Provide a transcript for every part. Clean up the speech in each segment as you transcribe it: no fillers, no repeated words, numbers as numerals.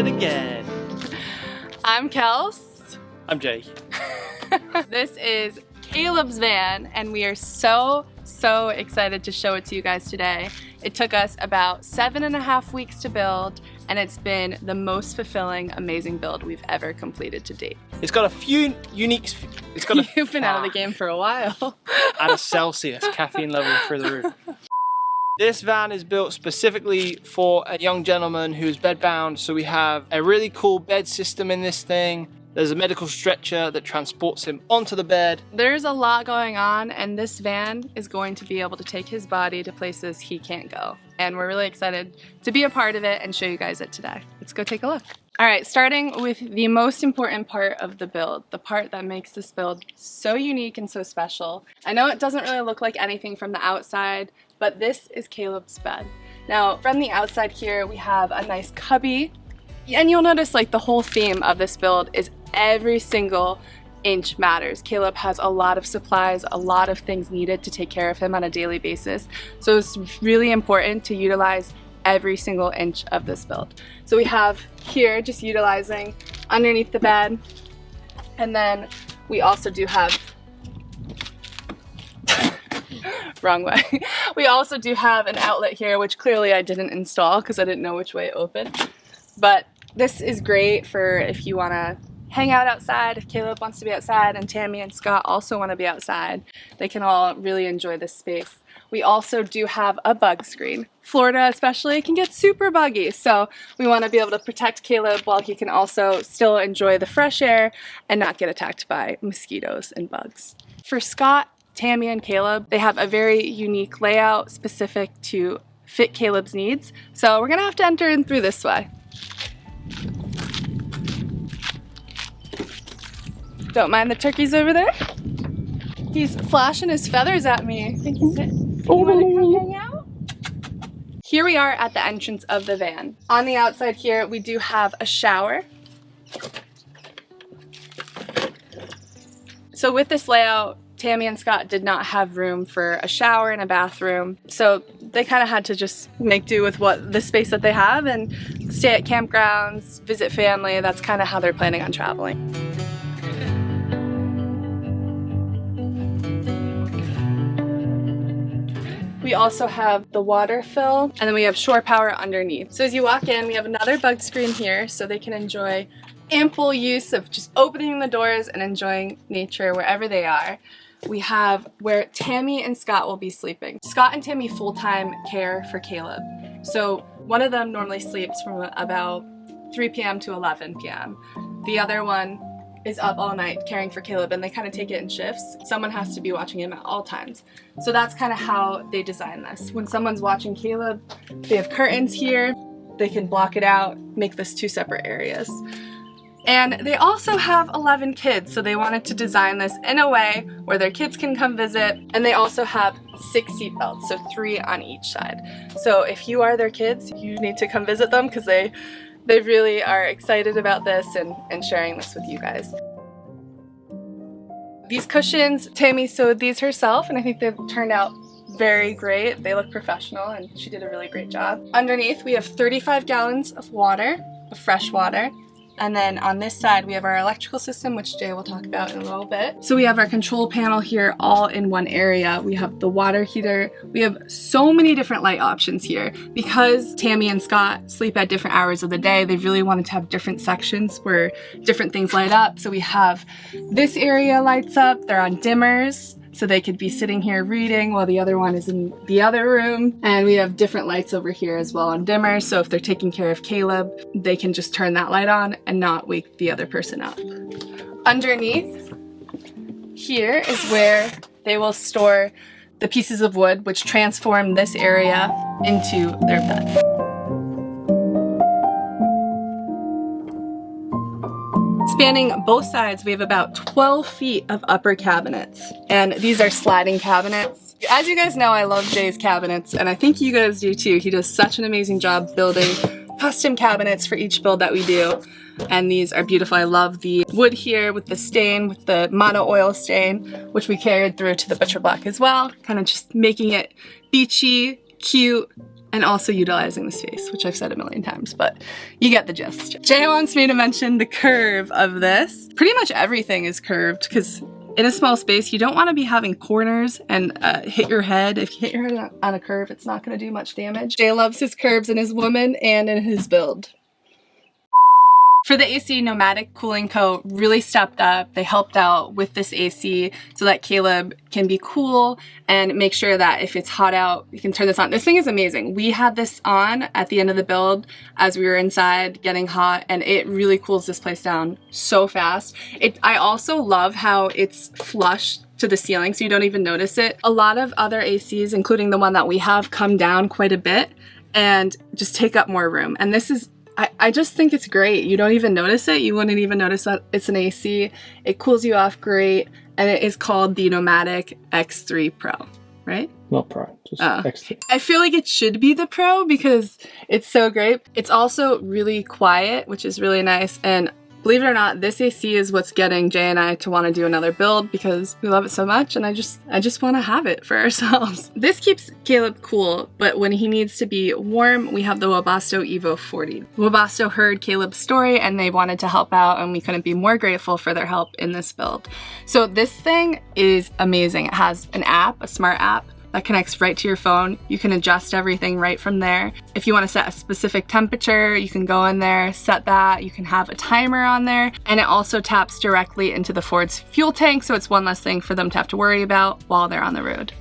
it again. I'm Kels. I'm Jay. This is Caleb's van, and we are so excited to show it to you guys today. It took us about 7.5 weeks to build, and it's been the most fulfilling, amazing build we've ever completed to date. It's got a few unique... You've been out of the game for a while. At a Celsius, caffeine level through the roof. This van is built specifically for a young gentleman who's bedbound, so we have a really cool bed system in this thing. There's a medical stretcher that transports him onto the bed. There's a lot going on, and this van is going to be able to take his body to places he can't go. And we're really excited to be a part of it and show you guys it today. Let's go take a look. All right, starting with the most important part of the build, the part that makes this build so unique and so special. I know it doesn't really look like anything from the outside, but this is Caleb's bed. Now, from the outside here, we have a nice cubby. And you'll notice like the whole theme of this build is every single inch matters. Caleb has a lot of supplies, a lot of things needed to take care of him on a daily basis. So it's really important to utilize every single inch of this build. So we have here just utilizing underneath the bed, and then we also do have wrong way. We also do have an outlet here, which clearly I didn't install because I didn't know which way it opened. But this is great for if you want to hang out outside, if Caleb wants to be outside and Tammy and Scott also want to be outside. They can all really enjoy this space. We also do have a bug screen. Florida especially can get super buggy, so we want to be able to protect Caleb while he can also still enjoy the fresh air and not get attacked by mosquitoes and bugs. For Scott, Tammy, and Caleb, they have a very unique layout specific to fit Caleb's needs. So we're gonna have to enter in through this way. Don't mind the turkeys over there. He's flashing his feathers at me. I think he's you wanna come hang out? Here we are at the entrance of the van. On the outside here, we do have a shower. So with this layout, Tammy and Scott did not have room for a shower and a bathroom, so they kind of had to just make do with the space that they have and stay at campgrounds, visit family. That's kind of how they're planning on traveling. We also have the water fill, and then we have shore power underneath. So as you walk in, we have another bug screen here so they can enjoy ample use of just opening the doors and enjoying nature wherever they are. We have where Tammy and Scott will be sleeping. Scott and Tammy full-time care for Caleb. So one of them normally sleeps from about 3 p.m. to 11 p.m. The other one is up all night caring for Caleb, and they kind of take it in shifts. Someone has to be watching him at all times. So that's kind of how they design this. When someone's watching Caleb, they have curtains here. They can block it out, make this 2 separate areas. And they also have 11 kids, so they wanted to design this in a way where their kids can come visit. And they also have 6 seat belts, so 3 on each side. So if you are their kids, you need to come visit them because they really are excited about this and sharing this with you guys. These cushions, Tammy sewed these herself, and I think they've turned out very great. They look professional, and she did a really great job. Underneath, we have 35 gallons of water, of fresh water. And then on this side, we have our electrical system, which Jay will talk about in a little bit. So we have our control panel here all in one area. We have the water heater. We have so many different light options here. Because Tammy and Scott sleep at different hours of the day, they really wanted to have different sections where different things light up. So we have this area lights up. They're on dimmers, so they could be sitting here reading while the other one is in the other room. And we have different lights over here as well on dimmers, so if they're taking care of Caleb, they can just turn that light on and not wake the other person up. Underneath here is where they will store the pieces of wood, which transform this area into their bed. Spanning both sides, we have about 12 feet of upper cabinets, and these are sliding cabinets. As you guys know, I love Jay's cabinets, and I think you guys do too. He does such an amazing job building custom cabinets for each build that we do, and these are beautiful. I love the wood here with the stain, with the mono oil stain, which we carried through to the butcher block as well, kind of just making it beachy, cute, and also utilizing the space, which I've said a million times, but you get the gist. Jay wants me to mention the curve of this. Pretty much everything is curved because in a small space, you don't want to be having corners and hit your head. If you hit your head on a curve, it's not going to do much damage. Jay loves his curves in his woman and in his build. For the AC, Nomadic Cooling Co. really stepped up. They helped out with this AC so that Caleb can be cool and make sure that if it's hot out, you can turn this on. This thing is amazing. We had this on at the end of the build as we were inside getting hot, and it really cools this place down so fast. I also love how it's flush to the ceiling, so you don't even notice it. A lot of other ACs, including the one that we have, come down quite a bit and just take up more room. And this is I just think it's great. You don't even notice it. You wouldn't even notice that it's an AC. It cools you off great, and it is called the Nomadic X3 Pro, right? Not Pro, just X3. I feel like it should be the Pro because it's so great. It's also really quiet, which is really nice, and believe it or not, this AC is what's getting Jay and I to want to do another build because we love it so much, and I just want to have it for ourselves. This keeps Caleb cool, but when he needs to be warm, we have the Webasto Evo 40. Webasto heard Caleb's story and they wanted to help out, and we couldn't be more grateful for their help in this build. So this thing is amazing. It has an app, a smart app, that connects right to your phone. You can adjust everything right from there. If you want to set a specific temperature, you can go in there, set that. You can have a timer on there, and it also taps directly into the Ford's fuel tank, so it's one less thing for them to have to worry about while they're on the road.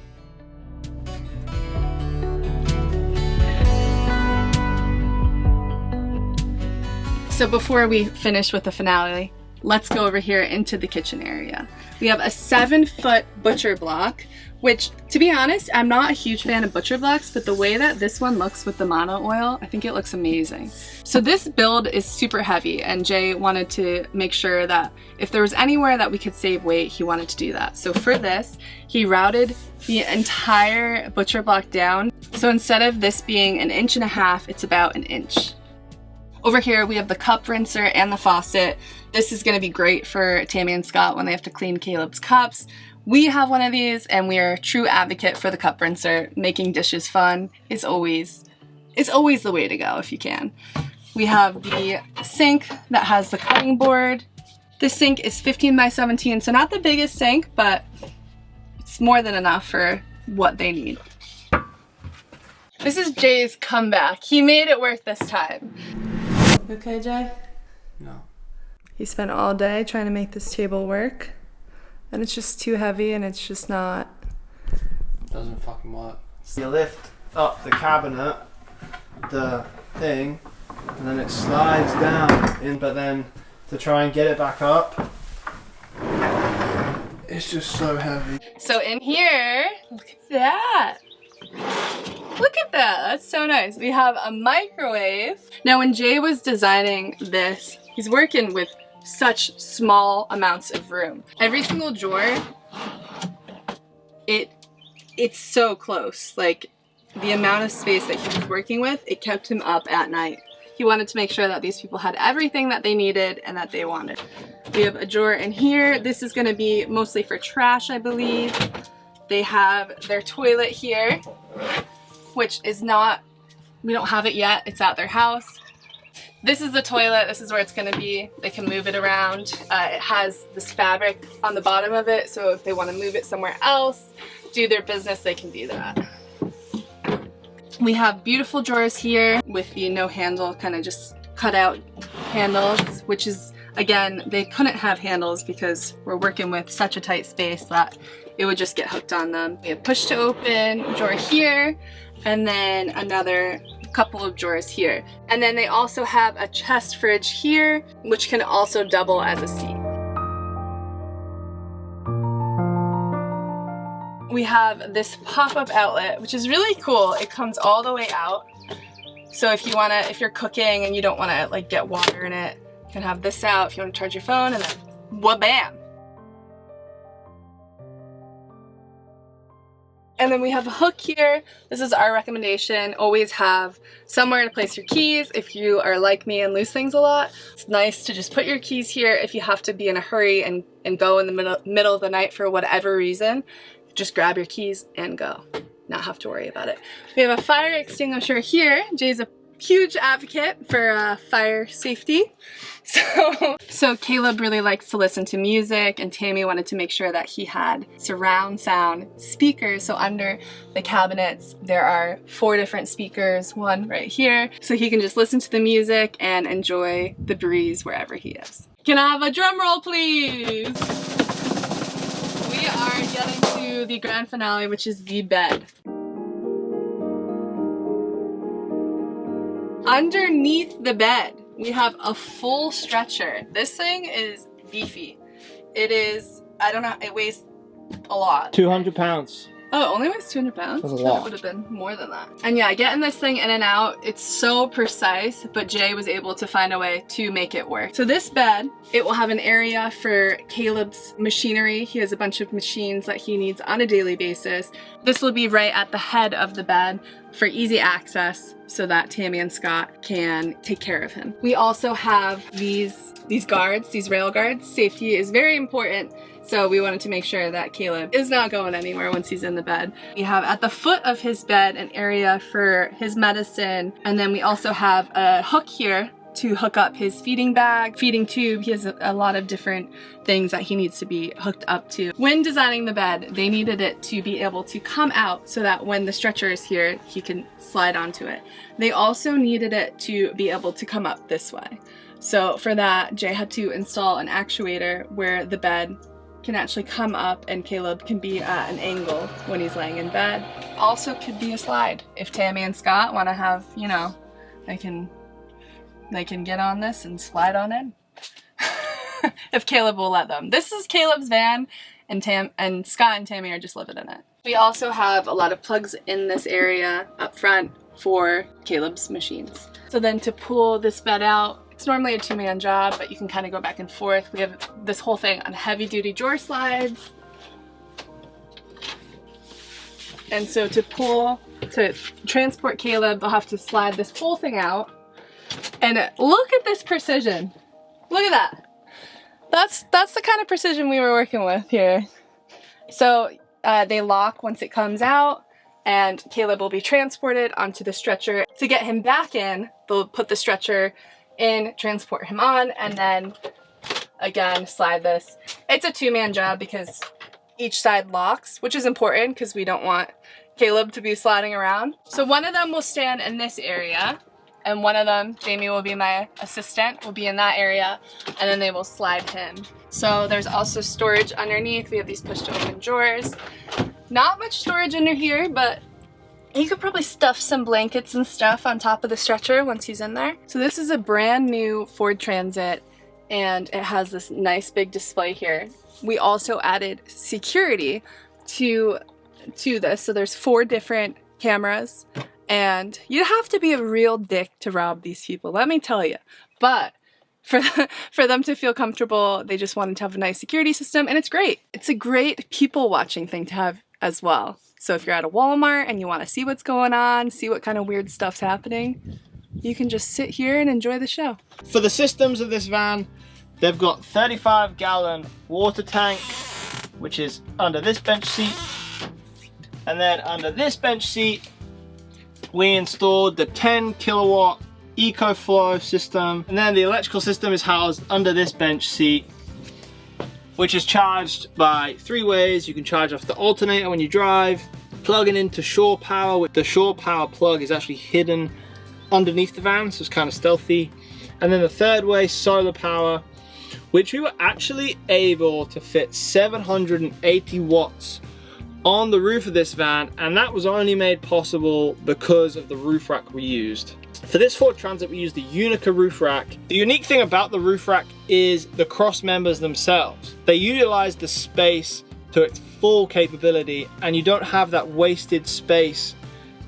So before we finish with the finale, let's go over here into the kitchen area. We have a 7-foot butcher block, which, to be honest, I'm not a huge fan of butcher blocks, but the way that this one looks with the mono oil, I think it looks amazing. So this build is super heavy, and Jay wanted to make sure that if there was anywhere that we could save weight, he wanted to do that. So for this, he routed the entire butcher block down. So instead of this being 1.5 inches, it's about 1 inch. Over here, we have the cup rinser and the faucet. This is gonna be great for Tammy and Scott when they have to clean Caleb's cups. We have one of these, and we are a true advocate for the cup rinser. Making dishes fun is always the way to go if you can. We have the sink that has the cutting board. This sink is 15 by 17, so not the biggest sink, but it's more than enough for what they need. This is Jay's comeback. He made it worth this time. You okay, Jay? No. He spent all day trying to make this table work, and it's just too heavy, and it's just not. Doesn't fucking work. You lift up the cabinet, the thing, and then it slides down in, but then to try and get it back up, it's just so heavy. So in here, look at that. Look at that, that's so nice. We have a microwave. Now when Jay was designing this, he's working with such small amounts of room. Every single drawer, it's so close. Like the amount of space that he was working with, it kept him up at night. He wanted to make sure that these people had everything that they needed and that they wanted. We have a drawer in here. This is gonna be mostly for trash, I believe. They have their toilet here, which is not, we don't have it yet, it's at their house. This is the toilet, this is where it's gonna be. They can move it around. It has this fabric on the bottom of it, so if they wanna move it somewhere else, do their business, they can do that. We have beautiful drawers here with the no handle, kind of just cut out handles, which is, again, they couldn't have handles because we're working with such a tight space that it would just get hooked on them. We have push to open drawer here, and then another couple of drawers here. And then they also have a chest fridge here, which can also double as a seat. We have this pop-up outlet, which is really cool. It comes all the way out. So if you're cooking and you don't wanna like get water in it, you can have this out if you wanna charge your phone, and then wha-bam. And then we have a hook here. This is our recommendation. Always have somewhere to place your keys. If you are like me and lose things a lot, it's nice to just put your keys here. If you have to be in a hurry and go in the middle of the night for whatever reason, just grab your keys and go. not have to worry about it. We have a fire extinguisher here. Jay's a huge advocate for fire safety. So Caleb really likes to listen to music, and Tammy wanted to make sure that he had surround sound speakers. So under the cabinets there are 4 different speakers, one right here, so he can just listen to the music and enjoy the breeze wherever he is. Can I have a drum roll, please? We are getting to the grand finale, which is the bed. Underneath the bed, we have a full stretcher. This thing is beefy. It is, I don't know, it weighs a lot. 200 pounds. Oh, it only weighs 200 pounds? That's a lot. It would have been more than that. And yeah, getting this thing in and out, it's so precise, but Jay was able to find a way to make it work. So this bed, it will have an area for Caleb's machinery. He has a bunch of machines that he needs on a daily basis. This will be right at the head of the bed for easy access so that Tammy and Scott can take care of him. We also have these guards, these rail guards. Safety is very important. So we wanted to make sure that Caleb is not going anywhere once he's in the bed. We have at the foot of his bed an area for his medicine, and then we also have a hook here to hook up his feeding bag, feeding tube. He has a lot of different things that he needs to be hooked up to. When designing the bed, they needed it to be able to come out so that when the stretcher is here, he can slide onto it. They also needed it to be able to come up this way. So for that, Jay had to install an actuator where the bed can actually come up and Caleb can be at an angle when he's laying in bed. Also could be a slide. If Tammy and Scott want to have, you know, they can get on this and slide on in. If Caleb will let them. This is Caleb's van, and Scott and Tammy are just living in it. We also have a lot of plugs in this area up front for Caleb's machines. So then to pull this bed out, it's normally a 2-man job, but you can kind of go back and forth. We have this whole thing on heavy-duty drawer slides. And so to transport Caleb, they'll have to slide this whole thing out. And look at this precision. Look at that. That's the kind of precision we were working with here. So they lock once it comes out, and Caleb will be transported onto the stretcher. To get him back in, they'll put the stretcher in, transport him on, and then again slide this. It's a 2-man job because each side locks, which is important because we don't want Caleb to be sliding around. So one of them will stand in this area, and one of them, Jamie will be my assistant, will be in that area, and then they will slide him. So there's also storage underneath. We have these push to open drawers. Not much storage under here, but you could probably stuff some blankets and stuff on top of the stretcher once he's in there. So this is a brand new Ford Transit, and it has this nice big display here. We also added security to this. So there's 4 different cameras, and you'd have to be a real dick to rob these people, let me tell you. But for them to feel comfortable, they just wanted to have a nice security system, and it's great. It's a great people watching thing to have as well. So if you're at a Walmart and you want to see what's going on, see what kind of weird stuff's happening, you can just sit here and enjoy the show. For the systems of this van, they've got 35-gallon water tank, which is under this bench seat. And then under this bench seat, we installed the 10-kilowatt EcoFlow system. And then the electrical system is housed under this bench seat, which is charged by 3 ways. You can charge off the alternator when you drive, plugging into shore power. The shore power plug is actually hidden underneath the van, so it's kind of stealthy. And then the 3rd way, solar power, which we were actually able to fit 780 watts on the roof of this van, and that was only made possible because of the roof rack we used. For this Ford Transit, we used the Unaka roof rack. The unique thing about the roof rack is the cross members themselves. They utilize the space to its full capability, and you don't have that wasted space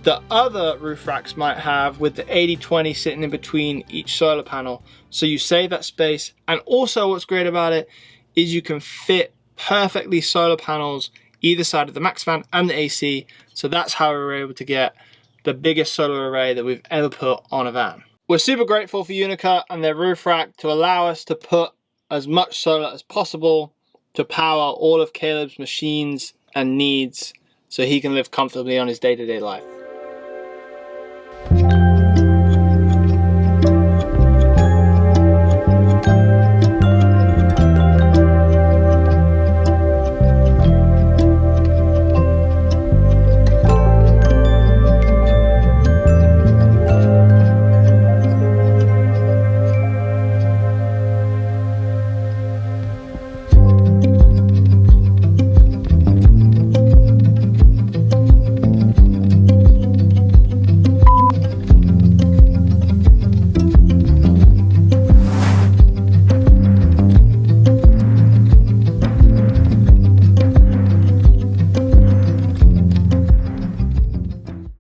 that other roof racks might have with the 80-20 sitting in between each solar panel. So you save that space, and also what's great about it is you can fit perfectly solar panels either side of the max fan and the AC. So that's how we were able to get the biggest solar array that we've ever put on a van. We're super grateful for Unaka and their roof rack to allow us to put as much solar as possible to power all of Caleb's machines and needs so he can live comfortably on his day-to-day life.